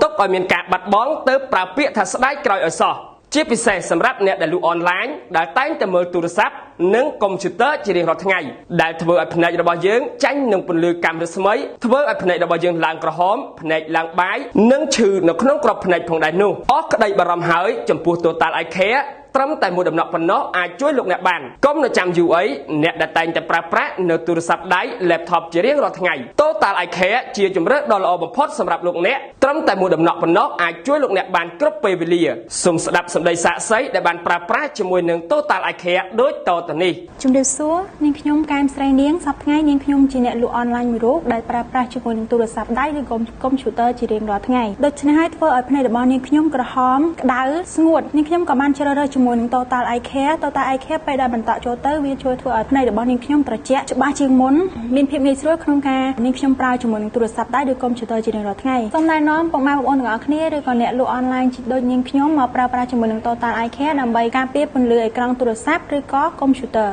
ទុកឲ្យមានការបាត់បង់ទៅប្រើពាក្យថាស្ដាយក្រោយឲ្យសោះជាពិសេសសម្រាប់អ្នកដែលលក់អនឡាញដែលតែងតែមើលទូរស័ព្ទនិងកុំព្យូទ័រជារៀងរាល់ថ្ងៃដែលធ្វើឲ្យភ្នែករបស់យើងចាញ់នឹងពន្លឺកាំរស្មីធ្វើឲ្យភ្នែករបស់យើងឡើងក្រហមភ្នែកឡើងបាយនិងឈឺនៅក្នុងក្របភ្នែកផងដែរនោះអស់ក្តីបារម្ភហើយចំពោះ Total Eye Care ត្រឹមតែមួយដំណក់ប៉ុណ្ណោះអាចជួយលោកអ្នកបានកុំនៅចាំយូរអីអ្នកដែលតែងតែប្រើប្រាស់នៅទូរស័ព្ទដៃ laptop ជារៀងរាល់ថ្ងៃ Total Eye Care ជាជម្រើសដ៏ល្អបំផុតសម្រាប់លោកអ្នកត្រឹមតែមួយដំណក់ប៉ុណ្ណោះអាចជួយលោកអ្នកបានគ្រប់ពេលវេលាសូមស្ដាប់សម្ដីសាក្សីដែលបានប្រើប្រាស់ជាមួយនឹង Total Eye Care ដូចតទៅនេះជំរាបសួរនាងខ្ញុំកែមស្រីនាងសប្តាហ៍ថ្ងៃនាងខ្ញុំជាអ្នកលក់អនឡាញមួយរូបដែលប្រើប្រាស់ជាមួយនឹងទូរស័ព្ទដៃឬកុំព្យូទ័រជារៀងរាល់ថ្ងៃដូច្នេះហើយធ្វើឲ្យភ្នែករបស់នាងខ្ញុំក្រហមក្តៅស្ងួតនាងខ្ញុំក៏បានជ្រើសរើសជាមួយនឹង Total Eye Care ពេលដែលបន្តចូលទៅវាជួយធ្វើឲ្យភ្នែករបស់នាងខ្ញុំត្រជាក់ច្បាស់ជាងមុនមានភាពងាយស្រួលក្នុងការនាងខ្ញុំប្រើជាមួយនឹងទូរស័ព្ទដៃឬកុំព្យូទ័រជារៀងរាល់ថ្ងៃសូមណែនាំពុកម៉ែបងប្អូនទាំងអស់គ្នាឬក៏អ្នកលក់អនឡាញដូចនាងខ្ញុំមកប្រើប្រាស់ជាមួយនឹង Total Eye Care ដើម្បីការពារពន្លឺអេក្រង់ទូរស័ព្ទឬក៏កុំព្យូទ័រ